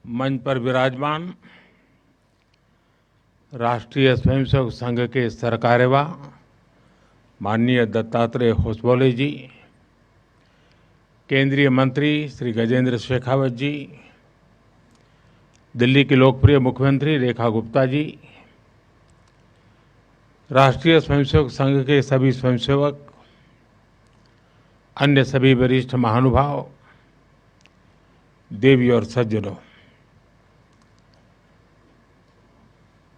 मंच पर विराजमान राष्ट्रीय स्वयंसेवक संघ के सरकार्यवाह माननीय दत्तात्रेय होसबोले जी, केंद्रीय मंत्री श्री गजेंद्र शेखावत जी, दिल्ली की लोकप्रिय मुख्यमंत्री रेखा गुप्ता जी, राष्ट्रीय स्वयंसेवक संघ के सभी स्वयंसेवक, अन्य सभी वरिष्ठ महानुभाव, देवी और सज्जनों,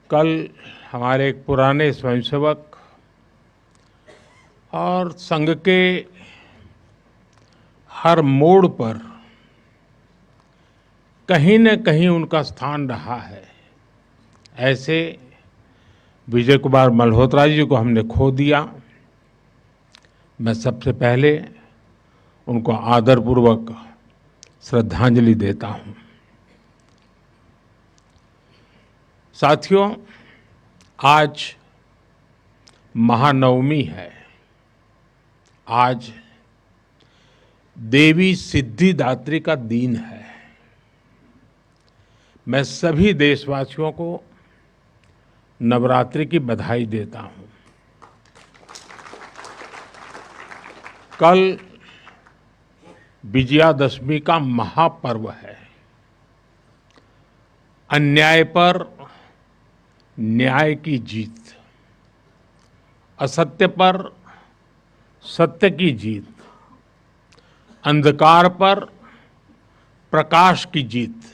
कल हमारे एक पुराने स्वयंसेवक और संघ के हर मोड़ पर कहीं न कहीं उनका स्थान रहा है, ऐसे विजय कुमार मल्होत्रा जी को हमने खो दिया। मैं सबसे पहले उनको आदरपूर्वक श्रद्धांजलि देता हूं। साथियों, आज महानवमी है। आज देवी सिद्धिदात्री का दिन है। मैं सभी देशवासियों को नवरात्रि की बधाई देता हूं। कल विजयादशमी का महापर्व है। अन्याय पर न्याय की जीत, असत्य पर सत्य की जीत, अंधकार पर प्रकाश की जीत।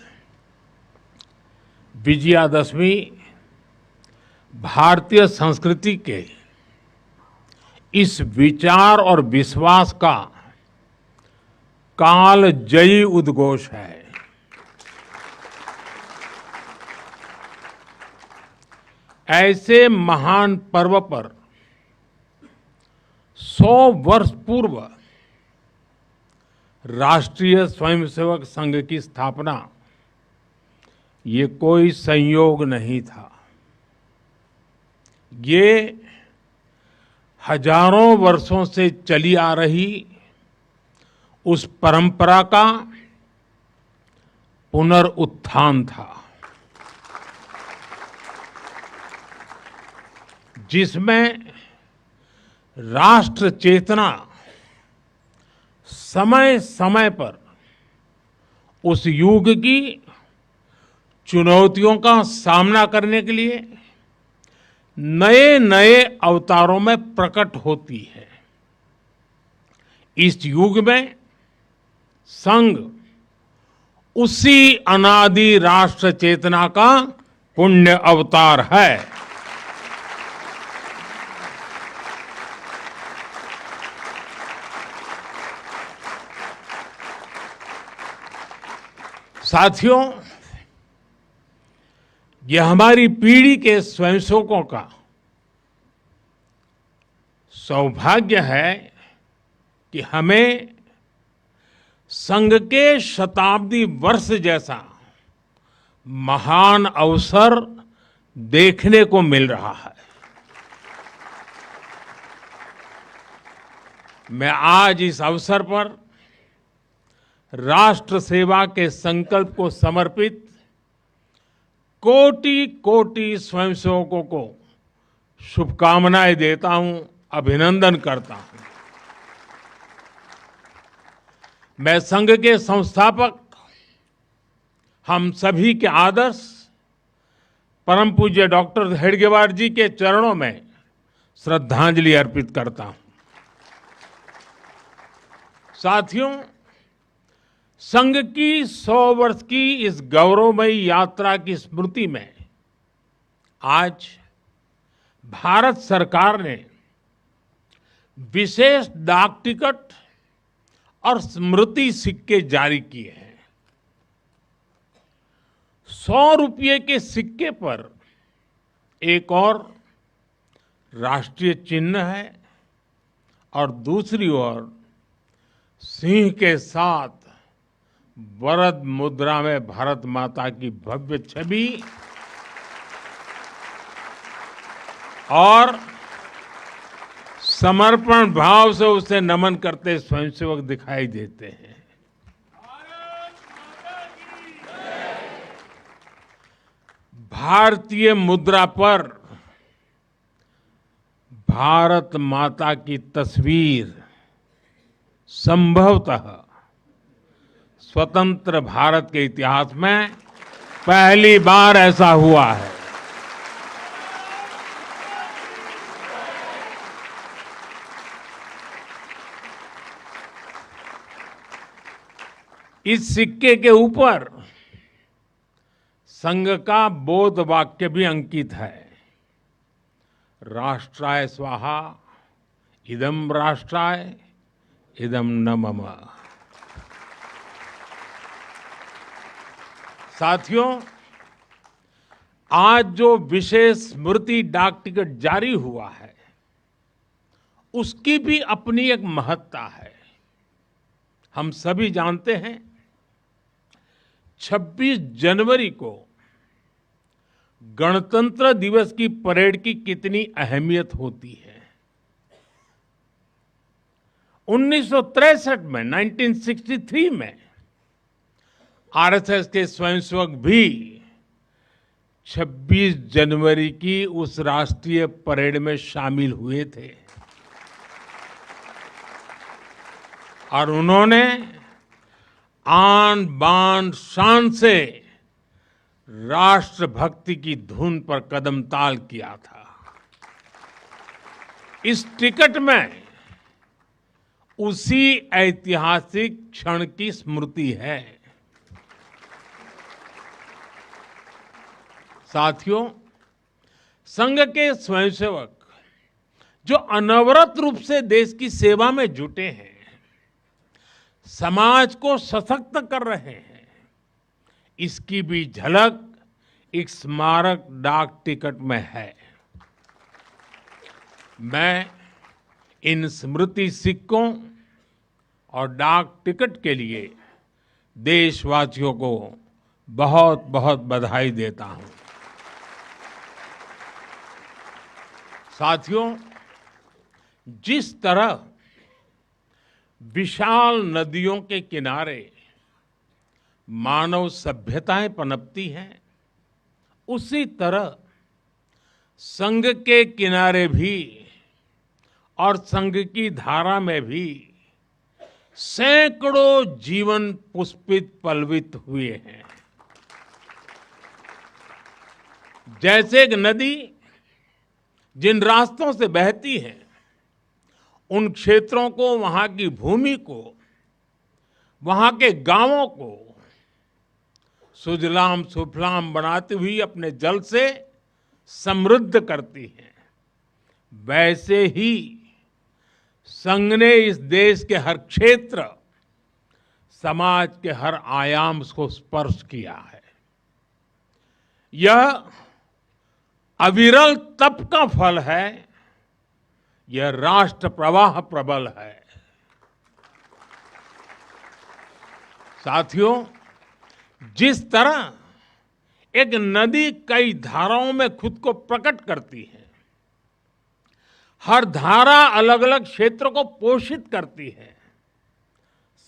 विजयादशमी भारतीय संस्कृति के इस विचार और विश्वास का कालजयी उद्घोष है। ऐसे महान पर्व पर 100 वर्ष पूर्व राष्ट्रीय स्वयंसेवक संघ की स्थापना, ये कोई संयोग नहीं था। ये हजारों वर्षों से चली आ रही उस परंपरा का पुनरुत्थान था, जिसमें राष्ट्र चेतना समय समय पर उस युग की चुनौतियों का सामना करने के लिए नए नए अवतारों में प्रकट होती है। इस युग में संघ उसी अनादि राष्ट्र चेतना का पुण्य अवतार है। साथियों, यह हमारी पीढ़ी के स्वयंसेवकों का सौभाग्य है कि हमें संघ के शताब्दी वर्ष जैसा महान अवसर देखने को मिल रहा है। मैं आज इस अवसर पर राष्ट्र सेवा के संकल्प को समर्पित कोटि कोटि स्वयंसेवकों को शुभकामनाएं देता हूं, अभिनंदन करता हूं। मैं संघ के संस्थापक, हम सभी के आदर्श परम पूज्य डॉक्टर हेडगेवार जी के चरणों में श्रद्धांजलि अर्पित करता हूं। साथियों, संघ की 100 वर्ष की इस गौरवमयी यात्रा की स्मृति में आज भारत सरकार ने विशेष डाक टिकट और स्मृति सिक्के जारी किए हैं। 100 रुपये के सिक्के पर एक और राष्ट्रीय चिन्ह है और दूसरी ओर सिंह के साथ वरद मुद्रा में भारत माता की भव्य छवि और समर्पण भाव से उसे नमन करते स्वयंसेवक दिखाई देते हैं। भारतीय मुद्रा पर भारत माता की तस्वीर संभवतः स्वतंत्र भारत के इतिहास में पहली बार ऐसा हुआ है। इस सिक्के के ऊपर संघ का बोध वाक्य भी अंकित है। राष्ट्राय स्वाहा इदं राष्ट्राय इदं न मम। साथियों, आज जो विशेष स्मृति डाक टिकट जारी हुआ है उसकी भी अपनी एक महत्ता है। हम सभी जानते हैं 26 जनवरी को गणतंत्र दिवस की परेड की कितनी अहमियत होती है। 1963 में 1963 में आरएसएस के स्वयंसेवक भी 26 जनवरी की उस राष्ट्रीय परेड में शामिल हुए थे और उन्होंने आन बान शान से राष्ट्रभक्ति की धुन पर कदम ताल किया था। इस टिकट में उसी ऐतिहासिक क्षण की स्मृति है। साथियों, संघ के स्वयंसेवक जो अनवरत रूप से देश की सेवा में जुटे हैं, समाज को सशक्त कर रहे हैं, इसकी भी झलक एक स्मारक डाक टिकट में है। मैं इन स्मृति सिक्कों और डाक टिकट के लिए देशवासियों को बहुत बहुत बधाई देता हूं। साथियों, जिस तरह विशाल नदियों के किनारे मानव सभ्यताएं पनपती हैं, उसी तरह संघ के किनारे भी और संघ की धारा में भी सैकड़ों जीवन पुष्पित पल्वित हुए हैं। जैसे एक नदी जिन रास्तों से बहती है, उन क्षेत्रों को, वहां की भूमि को, वहां के गांवों को सुजलाम सुफलाम बनाती हुई अपने जल से समृद्ध करती है, वैसे ही संघ ने इस देश के हर क्षेत्र, समाज के हर आयाम को स्पर्श किया है। यह अविरल तप का फल है, यह राष्ट्र प्रवाह प्रबल है। साथियों, जिस तरह एक नदी कई धाराओं में खुद को प्रकट करती है, हर धारा अलग अलग क्षेत्र को पोषित करती है,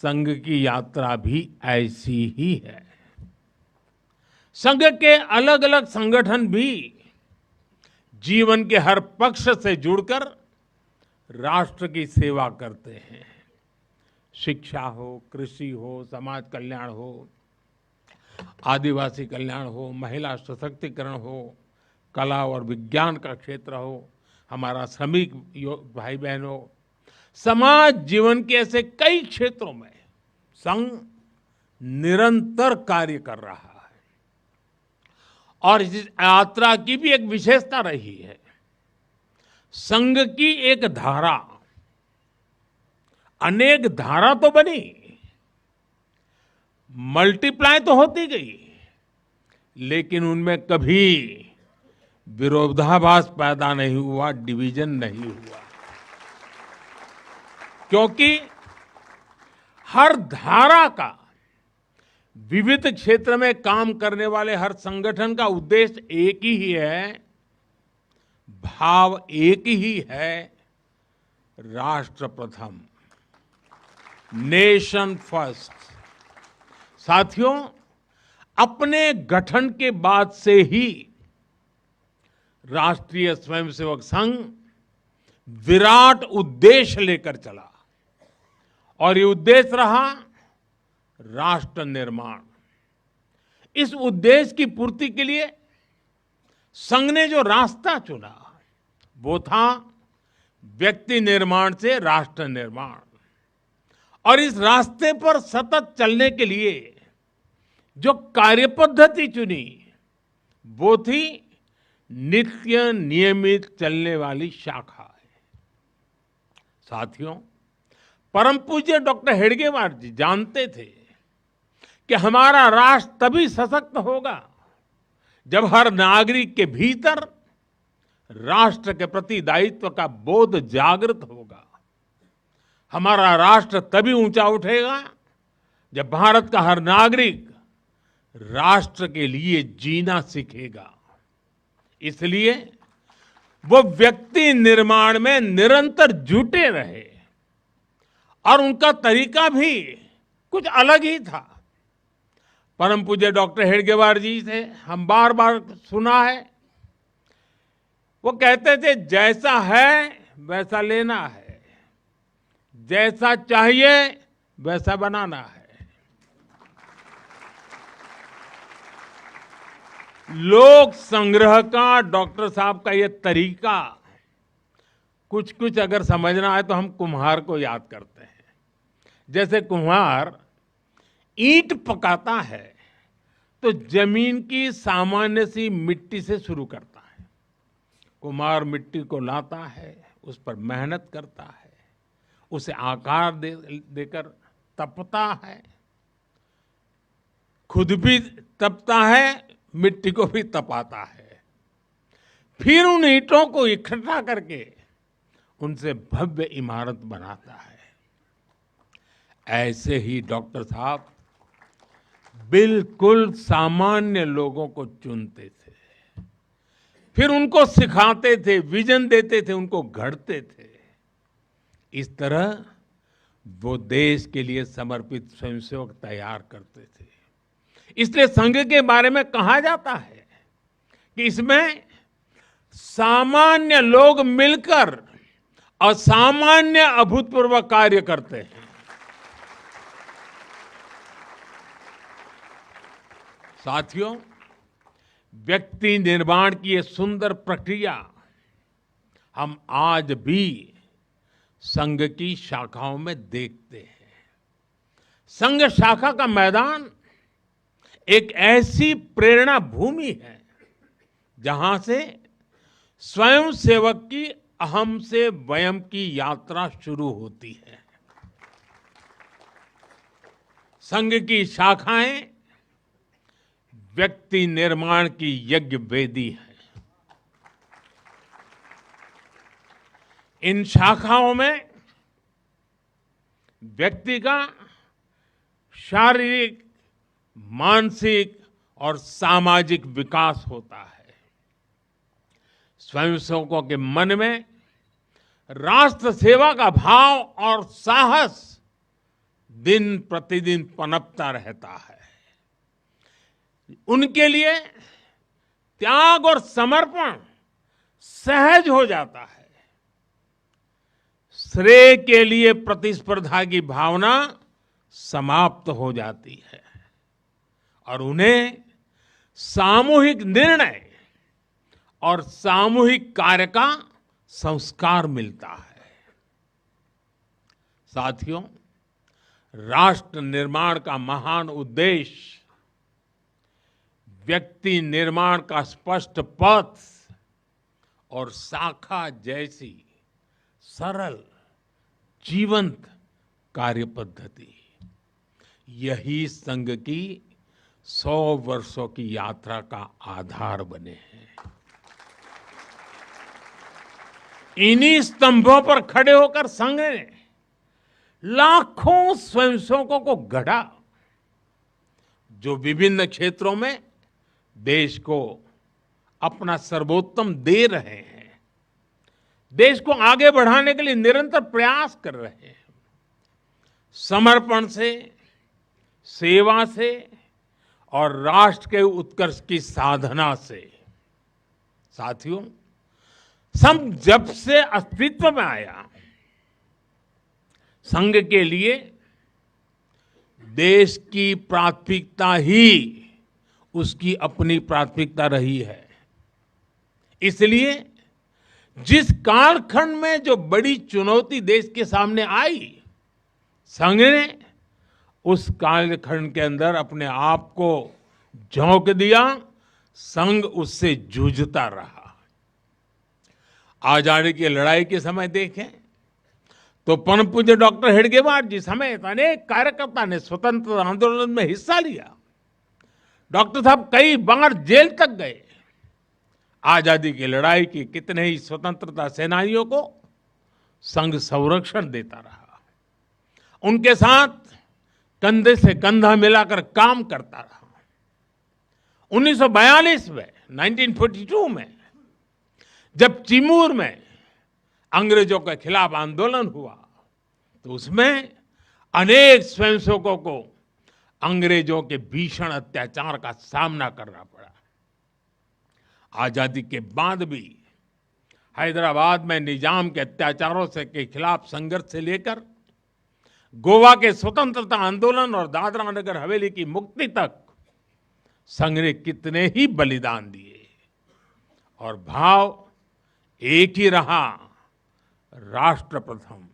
संघ की यात्रा भी ऐसी ही है। संघ के अलग अलग संगठन भी जीवन के हर पक्ष से जुड़कर राष्ट्र की सेवा करते हैं। शिक्षा हो, कृषि हो, समाज कल्याण हो, आदिवासी कल्याण हो, महिला सशक्तिकरण हो, कला और विज्ञान का क्षेत्र हो, हमारा श्रमिक भाई बहनों, समाज जीवन के ऐसे कई क्षेत्रों में संघ निरंतर कार्य कर रहा है। और इस यात्रा की भी एक विशेषता रही है। संघ की एक धारा अनेक धारा तो बनी, मल्टीप्लाई तो होती गई, लेकिन उनमें कभी विरोधाभास पैदा नहीं हुआ, डिवीजन नहीं हुआ, क्योंकि हर धारा का, विविध क्षेत्र में काम करने वाले हर संगठन का उद्देश्य एक ही है, भाव एक ही है, राष्ट्र प्रथम, नेशन फर्स्ट। साथियों, अपने गठन के बाद से ही राष्ट्रीय स्वयंसेवक संघ विराट उद्देश्य लेकर चला और ये उद्देश्य रहा राष्ट्र निर्माण। इस उद्देश्य की पूर्ति के लिए संघ ने जो रास्ता चुना वो था व्यक्ति निर्माण से राष्ट्र निर्माण। और इस रास्ते पर सतत चलने के लिए जो कार्यपद्धति चुनी वो थी नित्य नियमित चलने वाली शाखा है। साथियों, परम पूज्य डॉक्टर हेडगेवार जी जानते थे कि हमारा राष्ट्र तभी सशक्त होगा जब हर नागरिक के भीतर राष्ट्र के प्रति दायित्व का बोध जागृत होगा। हमारा राष्ट्र तभी ऊंचा उठेगा जब भारत का हर नागरिक राष्ट्र के लिए जीना सीखेगा। इसलिए वो व्यक्ति निर्माण में निरंतर जुटे रहे और उनका तरीका भी कुछ अलग ही था। परम पूज्य डॉक्टर हेडगेवार जी से हम बार बार सुना है, वो कहते थे जैसा है वैसा लेना है, जैसा चाहिए वैसा बनाना है। लोक संग्रह का डॉक्टर साहब का ये तरीका कुछ कुछ अगर समझना है तो हम कुम्हार को याद करते हैं। जैसे कुम्हार ईंट पकाता है तो जमीन की सामान्य सी मिट्टी से शुरू करता है। कुम्हार मिट्टी को लाता है, उस पर मेहनत करता है, उसे आकार देकर तपता है, खुद भी तपता है, मिट्टी को भी तपाता है, फिर उन ईंटों को इकट्ठा करके उनसे भव्य इमारत बनाता है। ऐसे ही डॉक्टर साहब बिल्कुल सामान्य लोगों को चुनते थे, फिर उनको सिखाते थे, विजन देते थे, उनको गढ़ते थे। इस तरह वो देश के लिए समर्पित स्वयंसेवक तैयार करते थे। इसलिए संघ के बारे में कहा जाता है कि इसमें सामान्य लोग मिलकर असामान्य अभूतपूर्व कार्य करते हैं। साथियों, व्यक्ति निर्माण की ये सुंदर प्रक्रिया हम आज भी संघ की शाखाओं में देखते हैं। संघ शाखा का मैदान एक ऐसी प्रेरणा भूमि है जहां से स्वयं सेवक की अहम से वयम की यात्रा शुरू होती है। संघ की शाखाएं व्यक्ति निर्माण की यज्ञ वेदी है। इन शाखाओं में व्यक्ति का शारीरिक, मानसिक और सामाजिक विकास होता है। स्वयंसेवकों के मन में राष्ट्र सेवा का भाव और साहस दिन प्रतिदिन पनपता रहता है। उनके लिए त्याग और समर्पण सहज हो जाता है। श्रेय के लिए प्रतिस्पर्धा की भावना समाप्त हो जाती है और उन्हें सामूहिक निर्णय और सामूहिक कार्य का संस्कार मिलता है। साथियों, राष्ट्र निर्माण का महान उद्देश्य व्यक्ति निर्माण का स्पष्ट पथ और शाखा जैसी सरल जीवंत कार्य पद्धति, यही संघ की 100 वर्षों की यात्रा का आधार बने हैं। इन्हीं स्तंभों पर खड़े होकर संघ ने लाखों स्वयंसेवकों को गढ़ा, जो विभिन्न क्षेत्रों में देश को अपना सर्वोत्तम दे रहे हैं, देश को आगे बढ़ाने के लिए निरंतर प्रयास कर रहे हैं। समर्पण से, सेवा से और राष्ट्र के उत्कर्ष की साधना से साथियों, संघ जब से अस्तित्व में आया, संघ के लिए देश की प्राथमिकता ही उसकी अपनी प्राथमिकता रही है। इसलिए जिस कालखंड में जो बड़ी चुनौती देश के सामने आई, संघ ने उस कालखंड के अंदर अपने आप को झोंक दिया, संघ उससे जूझता रहा। आजादी की लड़ाई के समय देखें तो परम पूज्य डॉक्टर हेडगेवार जी समेत अनेक कार्यकर्ता ने स्वतंत्रता आंदोलन में हिस्सा लिया। डॉक्टर साहब कई बार जेल तक गए। आजादी की लड़ाई की कितने ही स्वतंत्रता सेनानियों को संघ संरक्षण देता रहा, उनके साथ कंधे से कंधा मिलाकर काम करता रहा। 1942 में 1942 में जब चिमूर में अंग्रेजों के खिलाफ आंदोलन हुआ तो उसमें अनेक स्वयंसेवकों को अंग्रेजों के भीषण अत्याचार का सामना करना पड़ा। आजादी के बाद भी हैदराबाद में निजाम के अत्याचारों से के खिलाफ संघर्ष से लेकर गोवा के स्वतंत्रता आंदोलन और दादरा नगर हवेली की मुक्ति तक संघ ने कितने ही बलिदान दिए, और भाव एक ही रहा, राष्ट्र प्रथम।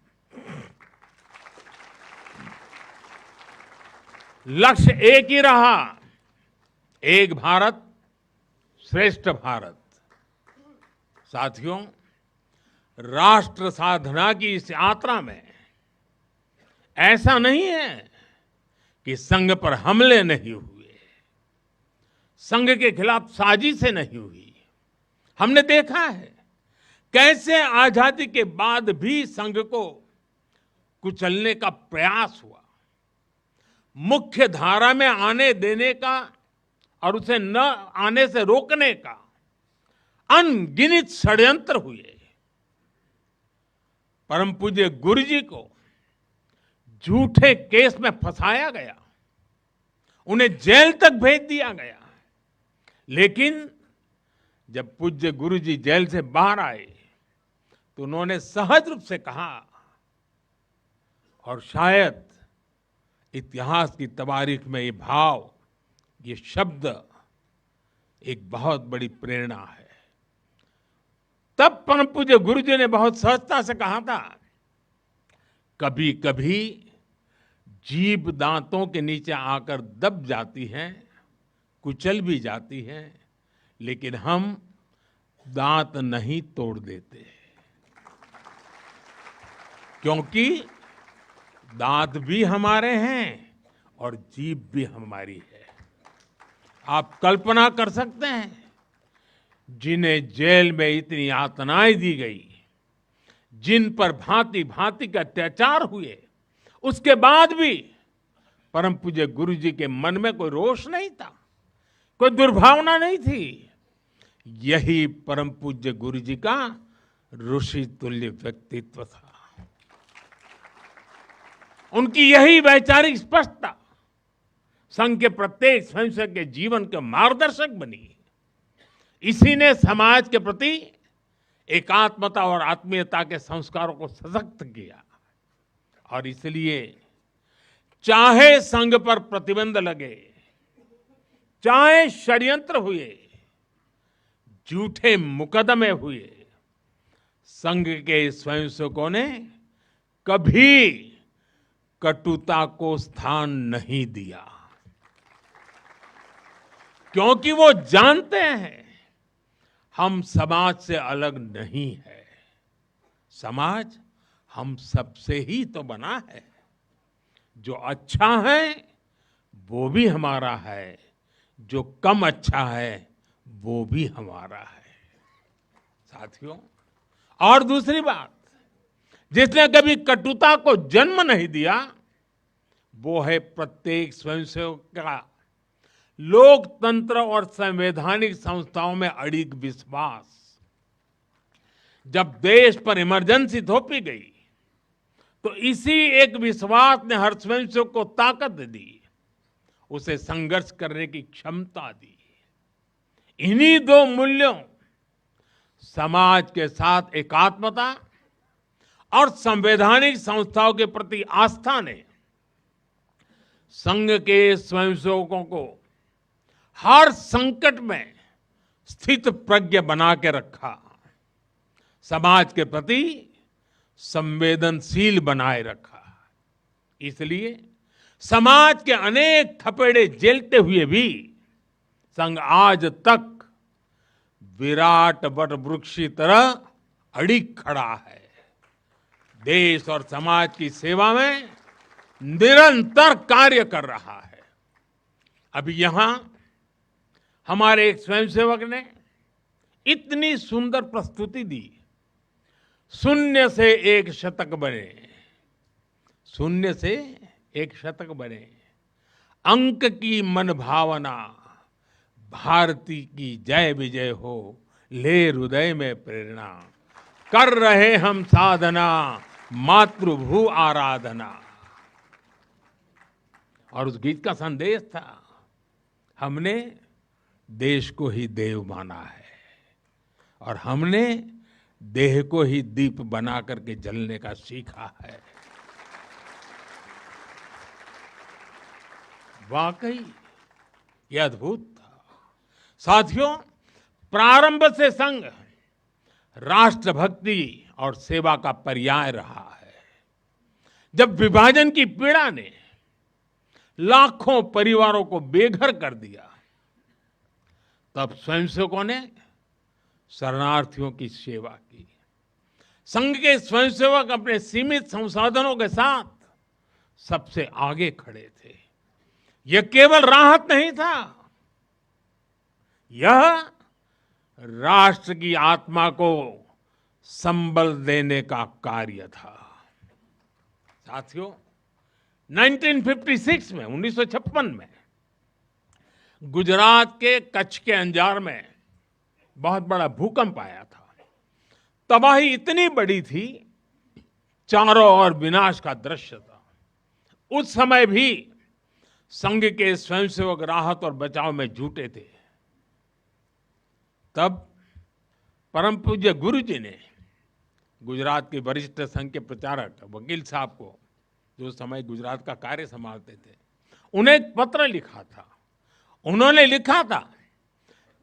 लक्ष्य एक ही रहा, एक भारत श्रेष्ठ भारत। साथियों, राष्ट्र साधना की इस यात्रा में ऐसा नहीं है कि संघ पर हमले नहीं हुए, संघ के खिलाफ साजिशें नहीं हुई। हमने देखा है कैसे आजादी के बाद भी संघ को कुचलने का प्रयास हुआ, मुख्य धारा में आने देने का और उसे न आने से रोकने का अनगिनत षड्यंत्र हुए। परम पूज्य गुरु जी को झूठे केस में फंसाया गया, उन्हें जेल तक भेज दिया गया, लेकिन जब पूज्य गुरु जी जेल से बाहर आए तो उन्होंने सहज रूप से कहा, और शायद इतिहास की तवारीख में ये भाव, ये शब्द एक बहुत बड़ी प्रेरणा है। तब परम पूज्य गुरु जी ने बहुत सहजता से कहा था, कभी कभी जीभ दांतों के नीचे आकर दब जाती है, कुचल भी जाती है, लेकिन हम दांत नहीं तोड़ देते, क्योंकि दांत भी हमारे हैं और जीभ भी हमारी है। आप कल्पना कर सकते हैं, जिन्हें जेल में इतनी यातनाएं दी गई, जिन पर भांति भांति के अत्याचार हुए, उसके बाद भी परम पूज्य गुरु जी के मन में कोई रोष नहीं था, कोई दुर्भावना नहीं थी। यही परम पूज्य गुरु जी का ऋषि तुल्य व्यक्तित्व था। उनकी यही वैचारिक स्पष्टता संघ के प्रत्येक स्वयंसेवक के जीवन के मार्गदर्शक बनी। इसी ने समाज के प्रति एकात्मता और आत्मीयता के संस्कारों को सशक्त किया, और इसलिए चाहे संघ पर प्रतिबंध लगे, चाहे षड्यंत्र हुए, झूठे मुकदमे हुए, संघ के स्वयंसेवकों ने कभी कटुता को स्थान नहीं दिया, क्योंकि वो जानते हैं हम समाज से अलग नहीं है, समाज हम सबसे ही तो बना है। जो अच्छा है वो भी हमारा है, जो कम अच्छा है वो भी हमारा है। साथियों, और दूसरी बात, जिसने कभी कटुता को जन्म नहीं दिया, वो है प्रत्येक स्वयंसेवक का लोकतंत्र और संवैधानिक संस्थाओं में अडिग विश्वास। जब देश पर इमरजेंसी थोपी गई तो इसी एक विश्वास ने हर स्वयंसेवक को ताकत दी, उसे संघर्ष करने की क्षमता दी। इन्हीं दो मूल्यों समाज के साथ एकात्मता और संवैधानिक संस्थाओं के प्रति आस्था ने संघ के स्वयंसेवकों को हर संकट में स्थित प्रज्ञ बना के रखा, समाज के प्रति संवेदनशील बनाए रखा। इसलिए समाज के अनेक थपेड़े झेलते हुए भी संघ आज तक विराट वट वृक्ष की तरह अडिग खड़ा है। देश और समाज की सेवा में निरंतर कार्य कर रहा है। अभी यहां हमारे एक स्वयंसेवक ने इतनी सुंदर प्रस्तुति दी, शून्य से एक शतक बने, शून्य से एक शतक बने, अंक की मन भावना, भारती की जय विजय हो, ले हृदय में प्रेरणा, कर रहे हम साधना, मातृभू आराधना। और उस गीत का संदेश था, हमने देश को ही देव माना है और हमने देह को ही दीप बना करके जलने का सीखा है। वाकई ये अद्भुत था। साथियों, प्रारंभ से संघ राष्ट्रभक्ति और सेवा का पर्याय रहा है। जब विभाजन की पीड़ा ने लाखों परिवारों को बेघर कर दिया, तब स्वयंसेवकों ने शरणार्थियों की सेवा की। संघ के स्वयंसेवक अपने सीमित संसाधनों के साथ सबसे आगे खड़े थे। यह केवल राहत नहीं था, यह राष्ट्र की आत्मा को संबल देने का कार्य था। साथियों, 1956 में 1956 में गुजरात के कच्छ के अंजार में बहुत बड़ा भूकंप आया था। तबाही इतनी बड़ी थी, चारों ओर विनाश का दृश्य था। उस समय भी संघ के स्वयंसेवक राहत और बचाव में जुटे थे। तब परम पूज्य गुरु जी ने गुजरात के वरिष्ठ संघ के प्रचारक वकील साहब को, जो समय गुजरात का कार्य संभालते थे, उन्हें एक पत्र लिखा था। उन्होंने लिखा था,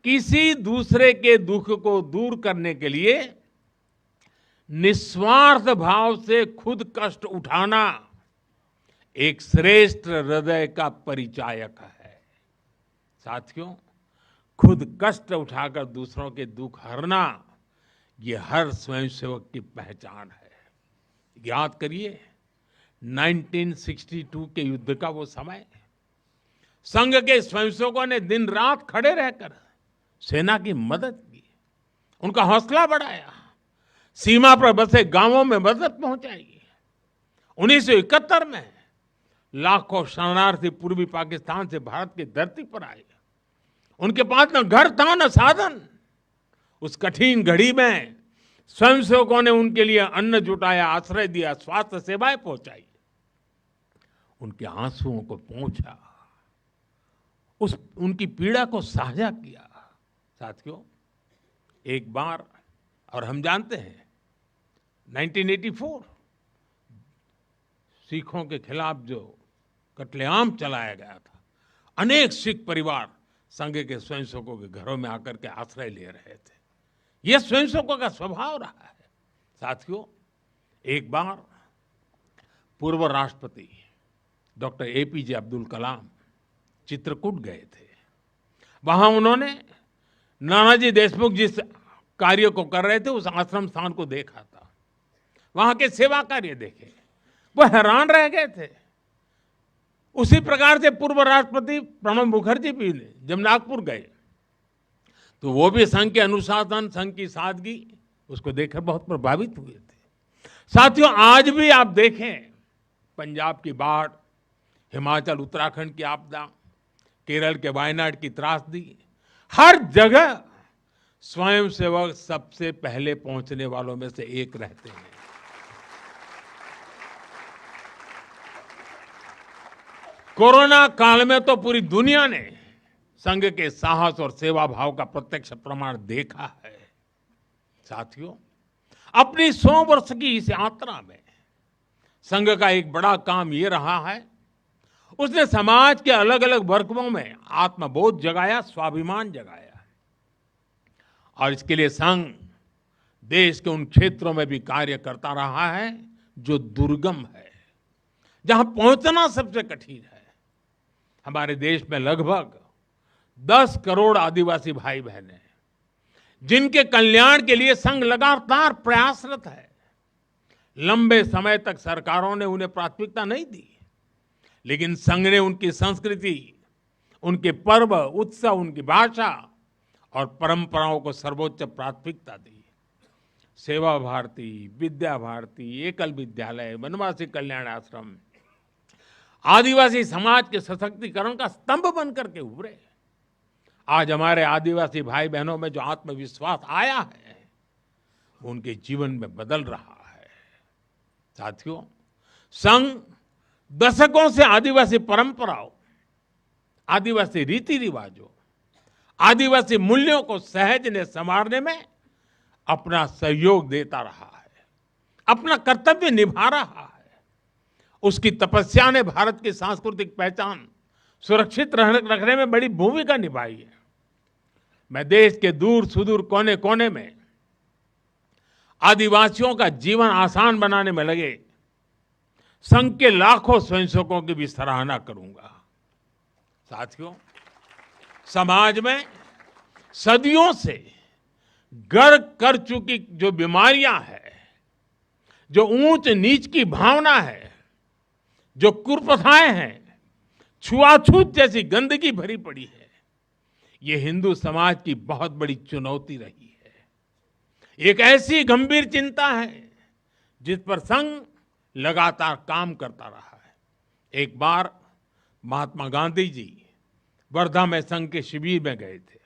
किसी दूसरे के दुख को दूर करने के लिए निस्वार्थ भाव से खुद कष्ट उठाना एक श्रेष्ठ हृदय का परिचायक है। साथियों, खुद कष्ट उठाकर दूसरों के दुख हरना, ये हर स्वयंसेवक की पहचान है। याद करिए 1962 के युद्ध का वो समय, संघ के स्वयंसेवकों ने दिन रात खड़े रहकर सेना की मदद की, उनका हौसला बढ़ाया, सीमा पर बसे गांवों में मदद पहुंचाई। 1971 में लाखों शरणार्थी पूर्वी पाकिस्तान से भारत की धरती पर आए। उनके पास न घर था न साधन। उस कठिन घड़ी में स्वयंसेवकों ने उनके लिए अन्न जुटाया, आश्रय दिया, स्वास्थ्य सेवाएं पहुंचाई, उनके आंसुओं को पहुंचा, उनकी पीड़ा को साझा किया। साथियों, एक बार, और हम जानते हैं 1984 सिखों के खिलाफ जो कत्लेआम चलाया गया था, अनेक सिख परिवार संघ के स्वयंसेवकों के घरों में आकर के आश्रय ले रहे थे। यह स्वयंसेवकों का स्वभाव रहा है। साथियों, एक बार पूर्व राष्ट्रपति डॉक्टर एपीजे अब्दुल कलाम चित्रकूट गए थे। वहां उन्होंने नानाजी देशमुख जिस कार्य को कर रहे थे, उस आश्रम स्थान को देखा था, वहां के सेवा कार्य देखे, वो हैरान रह गए थे। उसी प्रकार से पूर्व राष्ट्रपति प्रणब मुखर्जी भी जब नागपुर गए तो वो भी संघ के अनुशासन, संघ की सादगी, उसको देखकर बहुत प्रभावित हुए थे। साथियों, आज भी आप देखें, पंजाब की बाढ़, हिमाचल उत्तराखंड की आपदा, केरल के वायनाड की त्रासदी, हर जगह स्वयंसेवक सबसे पहले पहुंचने वालों में से एक रहते हैं। कोरोना काल में तो पूरी दुनिया ने संघ के साहस और सेवा भाव का प्रत्यक्ष प्रमाण देखा है। साथियों, अपनी 100 वर्ष की इस यात्रा में संघ का एक बड़ा काम ये रहा है, उसने समाज के अलग अलग वर्गों में आत्मबोध जगाया, स्वाभिमान जगाया। और इसके लिए संघ देश के उन क्षेत्रों में भी कार्य करता रहा है जो दुर्गम है, जहां पहुंचना सबसे कठिन है। हमारे देश में लगभग 10 करोड़ आदिवासी भाई बहन हैं, जिनके कल्याण के लिए संघ लगातार प्रयासरत है। लंबे समय तक सरकारों ने उन्हें प्राथमिकता नहीं दी, लेकिन संघ ने उनकी संस्कृति, उनके पर्व, उत्सव, उनकी भाषा और परंपराओं को सर्वोच्च प्राथमिकता दी। सेवा भारती, विद्या भारती, एकल विद्यालय, वनवासी कल्याण आश्रम आदिवासी समाज के सशक्तिकरण का स्तंभ बनकर के उभरे। आज हमारे आदिवासी भाई बहनों में जो आत्मविश्वास आया है, वो उनके जीवन में बदल रहा है। साथियों, संघ दशकों से आदिवासी परंपराओं, आदिवासी रीति रिवाजों, आदिवासी मूल्यों को सहजने संवारने में अपना सहयोग देता रहा है, अपना कर्तव्य निभा रहा है। उसकी तपस्या ने भारत की सांस्कृतिक पहचान सुरक्षित रखने में बड़ी भूमिका निभाई है। मैं देश के दूर सुदूर कोने कोने में आदिवासियों का जीवन आसान बनाने में लगे संघ के लाखों स्वयंसेवकों की भी सराहना करूंगा। साथियों, समाज में सदियों से घर कर चुकी जो बीमारियां हैं, जो ऊंच नीच की भावना है, जो कुप्रथाएं हैं, छुआछूत जैसी गंदगी भरी पड़ी है, ये हिंदू समाज की बहुत बड़ी चुनौती रही है। एक ऐसी गंभीर चिंता है जिस पर संघ लगातार काम करता रहा है। एक बार महात्मा गांधी जी वर्धा में संघ के शिविर में गए थे।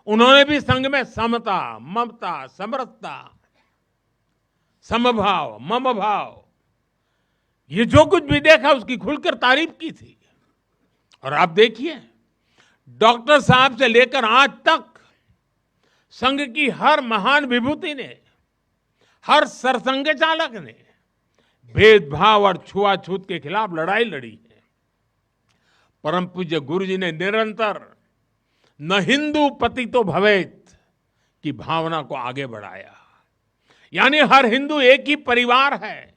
उन्होंने भी संघ में समता, ममता, समरसता, समभाव, मम भाव, ये जो कुछ भी देखा उसकी खुलकर तारीफ की थी। और आप देखिए, डॉक्टर साहब से लेकर आज तक संघ की हर महान विभूति ने, हर सरसंघ चालक ने भेदभाव और छुआछूत के खिलाफ लड़ाई लड़ी है। परम पूज्य गुरु जी ने निरंतर न हिंदू पतितो भवेत की भावना को आगे बढ़ाया। यानी हर हिंदू एक ही परिवार है,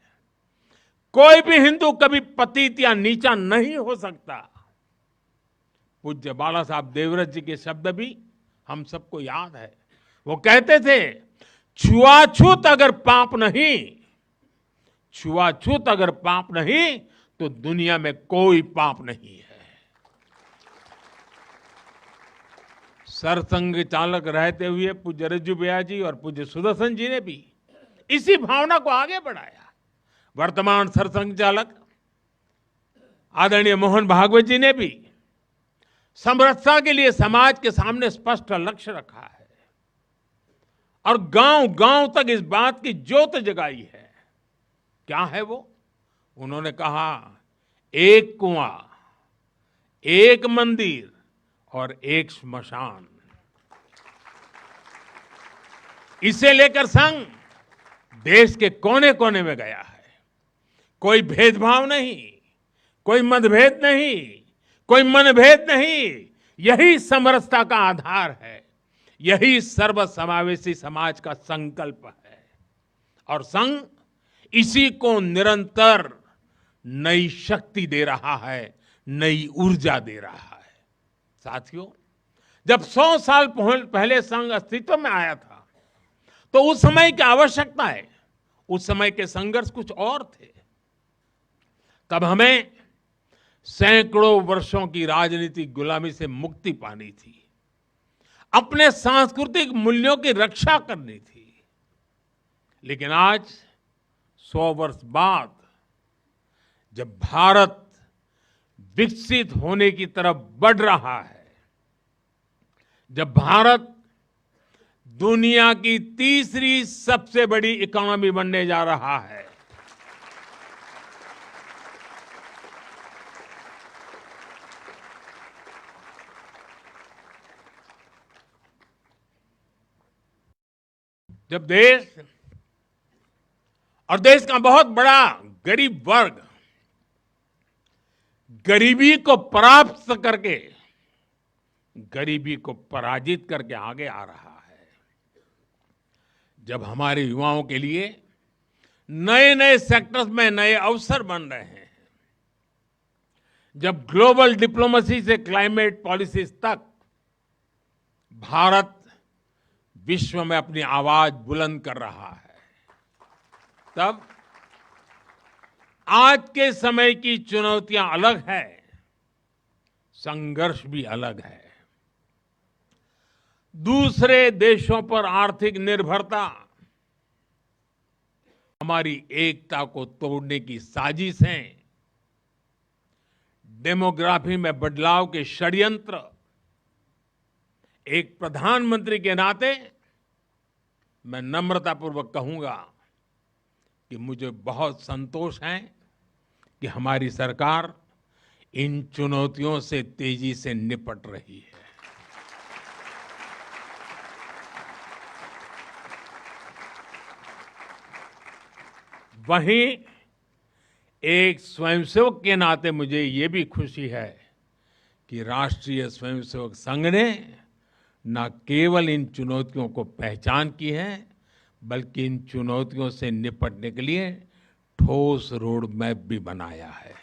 कोई भी हिंदू कभी पतित या नीचा नहीं हो सकता। पूज्य बाला साहब देवव्रत जी के शब्द भी हम सबको याद है। वो कहते थे, छुआछूत अगर पाप नहीं, छुआछूत अगर पाप नहीं तो दुनिया में कोई पाप नहीं है। सरसंघ चालक रहते हुए पूज्य रज्जू भैया जी और पूज्य सुदर्शन जी ने भी इसी भावना को आगे बढ़ाया। वर्तमान सरसंघ चालक आदरणीय मोहन भागवत जी ने भी समरसता के लिए समाज के सामने स्पष्ट लक्ष्य रखा है और गांव गांव तक इस बात की ज्योत जगाई है। क्या है वो? उन्होंने कहा, एक कुआं, एक मंदिर और एक श्मशान। इसे लेकर संघ देश के कोने कोने में गया है। कोई भेदभाव नहीं, कोई मतभेद नहीं, कोई मनभेद नहीं। यही समरसता का आधार है, यही सर्वसमावेशी समाज का संकल्प है। और संघ इसी को निरंतर नई शक्ति दे रहा है, नई ऊर्जा दे रहा है। साथियों, जब 100 साल पहले संघ अस्तित्व में आया था, तो उस समय की आवश्यकताएं, उस समय के संघर्ष कुछ और थे। तब हमें सैकड़ों वर्षों की राजनीतिक गुलामी से मुक्ति पानी थी, अपने सांस्कृतिक मूल्यों की रक्षा करनी थी। लेकिन आज 100 वर्ष बाद जब भारत विकसित होने की तरफ बढ़ रहा है, जब भारत दुनिया की तीसरी सबसे बड़ी इकोनॉमी बनने जा रहा है, जब देश और देश का बहुत बड़ा गरीब वर्ग गरीबी को परास्त करके गरीबी को पराजित करके आगे आ रहा है, जब हमारे युवाओं के लिए नए नए सेक्टर्स में नए अवसर बन रहे हैं, जब ग्लोबल डिप्लोमेसी से क्लाइमेट पॉलिसीज तक भारत विश्व में अपनी आवाज बुलंद कर रहा है, तब आज के समय की चुनौतियां अलग है, संघर्ष भी अलग है। दूसरे देशों पर आर्थिक निर्भरता हमारी एकता को तोड़ने की साजिश है। डेमोग्राफी में बदलाव के षड्यंत्र। एक प्रधानमंत्री के नाते मैं नम्रतापूर्वक कहूंगा कि मुझे बहुत संतोष है कि हमारी सरकार इन चुनौतियों से तेजी से निपट रही है। वहीं एक स्वयंसेवक के नाते मुझे ये भी खुशी है कि राष्ट्रीय स्वयंसेवक संघ ने न केवल इन चुनौतियों को पहचान की है, बल्कि इन चुनौतियों से निपटने के लिए ठोस रोड मैप भी बनाया है।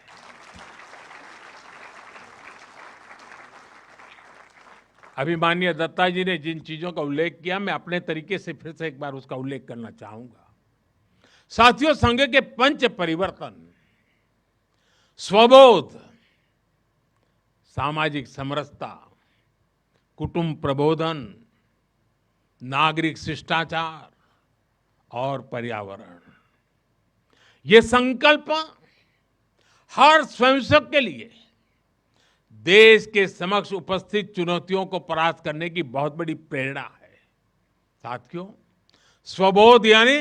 अभी माननीय दत्ता जी ने जिन चीजों का उल्लेख किया, मैं अपने तरीके से फिर से एक बार उसका उल्लेख करना चाहूंगा। साथियों, संघ के पंच परिवर्तन, स्वबोध, सामाजिक समरसता, कुटुंब प्रबोधन, नागरिक शिष्टाचार और पर्यावरण, ये संकल्प हर स्वयंसेवक के लिए देश के समक्ष उपस्थित चुनौतियों को परास्त करने की बहुत बड़ी प्रेरणा है। साथियों, स्वबोध यानी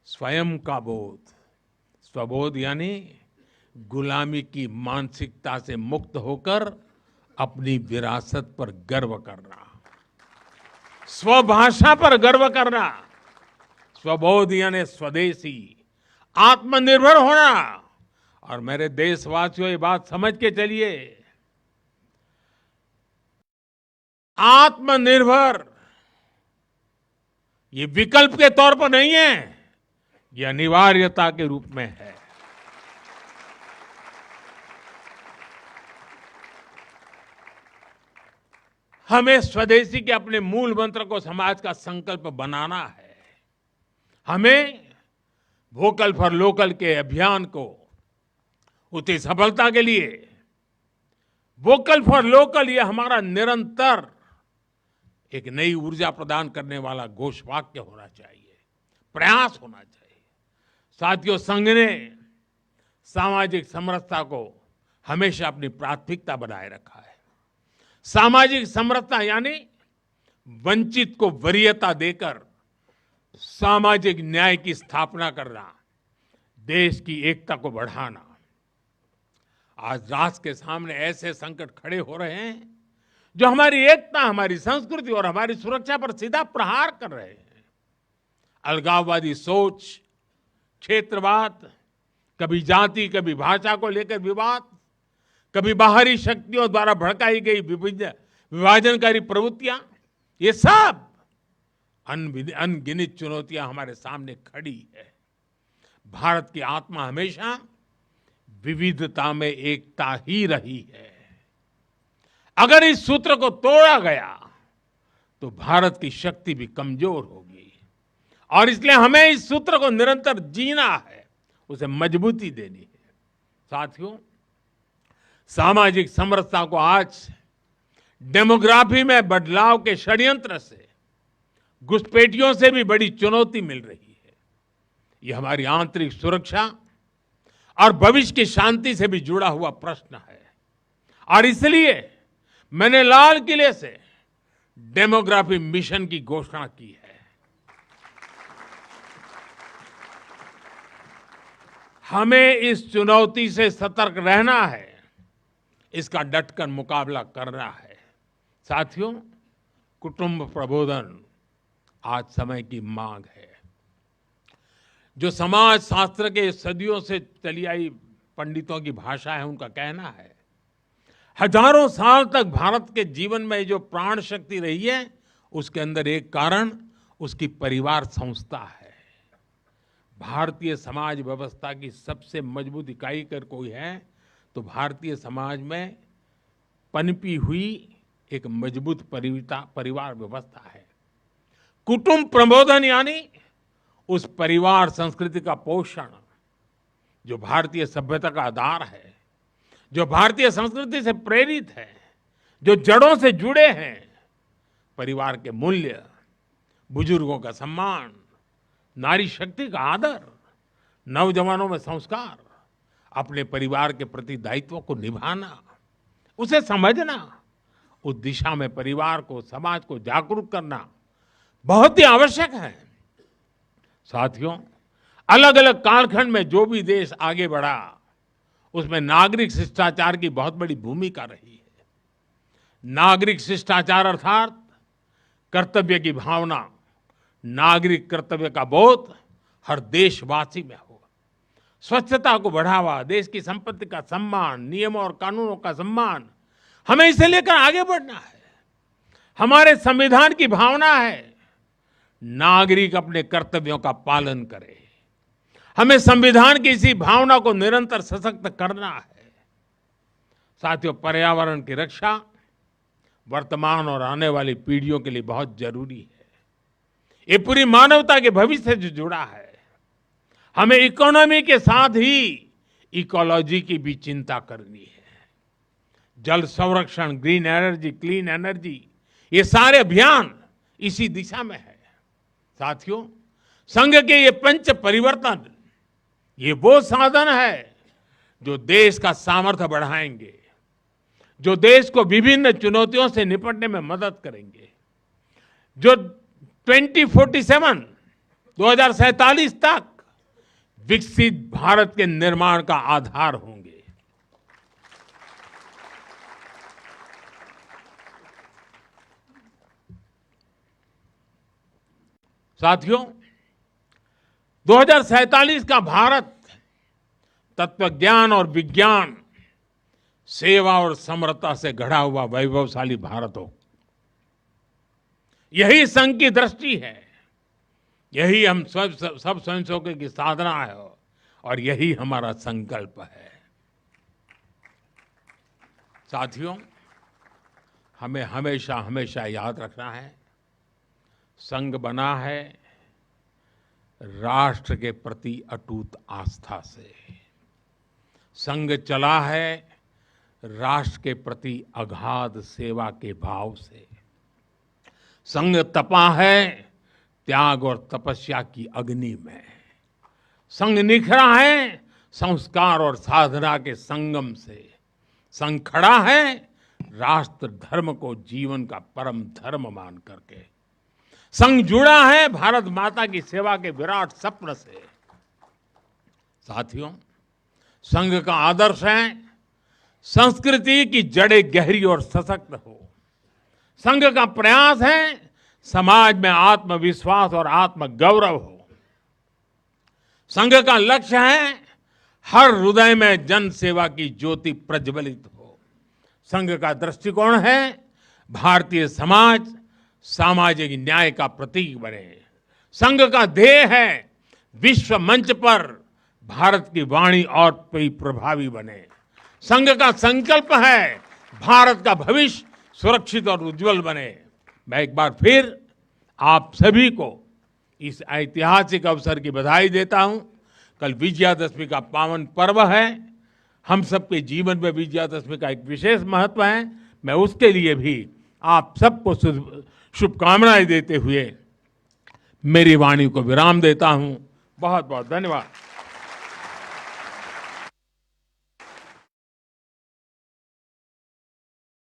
स्वयं का बोध, स्वबोध यानी गुलामी की मानसिकता से मुक्त होकर अपनी विरासत पर गर्व करना, स्वभाषा पर गर्व करना। स्वबोध यानी स्वदेशी, आत्मनिर्भर होना। और मेरे देशवासियों, ये बात समझ के चलिए, आत्मनिर्भर ये विकल्प के तौर पर नहीं है, ये अनिवार्यता के रूप में है। हमें स्वदेशी के अपने मूल मंत्र को समाज का संकल्प बनाना है। हमें वोकल फॉर लोकल के अभियान को उतनी सफलता के लिए वोकल फॉर लोकल ये हमारा निरंतर एक नई ऊर्जा प्रदान करने वाला घोषवाक्य होना चाहिए, प्रयास होना चाहिए। साथियों, संघ ने सामाजिक समरसता को हमेशा अपनी प्राथमिकता बनाए रखा है। सामाजिक समरसता यानी वंचित को वरीयता देकर सामाजिक न्याय की स्थापना करना, देश की एकता को बढ़ाना। आज राष्ट्र के सामने ऐसे संकट खड़े हो रहे हैं जो हमारी एकता, हमारी संस्कृति और हमारी सुरक्षा पर सीधा प्रहार कर रहे हैं। अलगाववादी सोच, क्षेत्रवाद, कभी जाति, कभी भाषा को लेकर विवाद, कभी बाहरी शक्तियों द्वारा भड़काई गई विभाजनकारी प्रवृत्तियां, ये सब अनगिनत चुनौतियां हमारे सामने खड़ी है। भारत की आत्मा हमेशा विविधता में एकता ही रही है। अगर इस सूत्र को तोड़ा गया तो भारत की शक्ति भी कमजोर होगी, और इसलिए हमें इस सूत्र को निरंतर जीना है, उसे मजबूती देनी है। साथियों, सामाजिक समरसता को आज डेमोग्राफी में बदलाव के षड्यंत्र से, घुसपैठियों से भी बड़ी चुनौती मिल रही है। यह हमारी आंतरिक सुरक्षा और भविष्य की शांति से भी जुड़ा हुआ प्रश्न है। और इसलिए मैंने लाल किले से डेमोग्राफी मिशन की घोषणा की है। हमें इस चुनौती से सतर्क रहना है, इसका डटकर मुकाबला करना है। साथियों, कुटुंब प्रबोधन, आज समय की मांग है। जो समाज शास्त्र के सदियों से चली आई पंडितों की भाषा है, उनका कहना है, हजारों साल तक भारत के जीवन में जो प्राण शक्ति रही है, उसके अंदर एक कारण उसकी परिवार संस्था है। भारतीय समाज व्यवस्था की सबसे मजबूत इकाई अगर कोई है तो भारतीय समाज में पनपी हुई एक मजबूत परिवार व्यवस्था है। कुटुंब प्रबोधन यानी उस परिवार संस्कृति का पोषण जो भारतीय सभ्यता का आधार है, जो भारतीय संस्कृति से प्रेरित है, जो जड़ों से जुड़े हैं। परिवार के मूल्य, बुजुर्गों का सम्मान, नारी शक्ति का आदर, नौजवानों में संस्कार, अपने परिवार के प्रति दायित्व को निभाना, उसे समझना, उस दिशा में परिवार को, समाज को जागरूक करना बहुत ही आवश्यक है। साथियों, अलग अलग कालखंड में जो भी देश आगे बढ़ा, उसमें नागरिक शिष्टाचार की बहुत बड़ी भूमिका रही है। नागरिक शिष्टाचार अर्थात कर्तव्य की भावना, नागरिक कर्तव्य का बोध हर देशवासी में हो। स्वच्छता को बढ़ावा, देश की संपत्ति का सम्मान, नियमों और कानूनों का सम्मान, हमें इसे लेकर आगे बढ़ना है। हमारे संविधान की भावना है नागरिक अपने कर्तव्यों का पालन करे। हमें संविधान की इसी भावना को निरंतर सशक्त करना है। साथियों, पर्यावरण की रक्षा वर्तमान और आने वाली पीढ़ियों के लिए बहुत जरूरी है। ये पूरी मानवता के भविष्य से जुड़ा है। हमें इकोनॉमी के साथ ही इकोलॉजी की भी चिंता करनी है। जल संरक्षण, ग्रीन एनर्जी, क्लीन एनर्जी, ये सारे अभियान इसी दिशा में है। साथियों, संघ के ये पंच परिवर्तन, ये वो साधन है जो देश का सामर्थ्य बढ़ाएंगे, जो देश को विभिन्न चुनौतियों से निपटने में मदद करेंगे, जो 2047 तक विकसित भारत के निर्माण का आधार होंगे। साथियों, 2047 का भारत तत्वज्ञान और विज्ञान, सेवा और समरसता से घड़ा हुआ वैभवशाली भारत हो। यही संघ की दृष्टि है, यही हम सब स्वयंसेवकों की साधना है और यही हमारा संकल्प है। साथियों, हमें हमेशा हमेशा याद रखना है, संघ बना है राष्ट्र के प्रति अटूट आस्था से। संघ चला है राष्ट्र के प्रति अगाध सेवा के भाव से। संघ तपा है त्याग और तपस्या की अग्नि में। संघ निखरा है संस्कार और साधना के संगम से। संघ खड़ा है राष्ट्र धर्म को जीवन का परम धर्म मान करके। संघ जुड़ा है भारत माता की सेवा के विराट स्वप्न से। साथियों, संघ का आदर्श है संस्कृति की जड़ें गहरी और सशक्त हो। संघ का प्रयास है समाज में आत्मविश्वास और आत्मगौरव हो। संघ का लक्ष्य है हर हृदय में जन सेवा की ज्योति प्रज्वलित हो। संघ का दृष्टिकोण है भारतीय समाज सामाजिक न्याय का प्रतीक बने। संघ का ध्येय है विश्व मंच पर भारत की वाणी और भी प्रभावी बने। संघ का संकल्प है भारत का भविष्य सुरक्षित और उज्जवल बने। मैं एक बार फिर आप सभी को इस ऐतिहासिक अवसर की बधाई देता हूं। कल विजयादशमी का पावन पर्व है। हम सबके जीवन में विजयादशमी का एक विशेष महत्व है। मैं उसके लिए भी आप सबको शुभकामनाएं देते हुए मेरी वाणी को विराम देता हूं। बहुत बहुत धन्यवाद।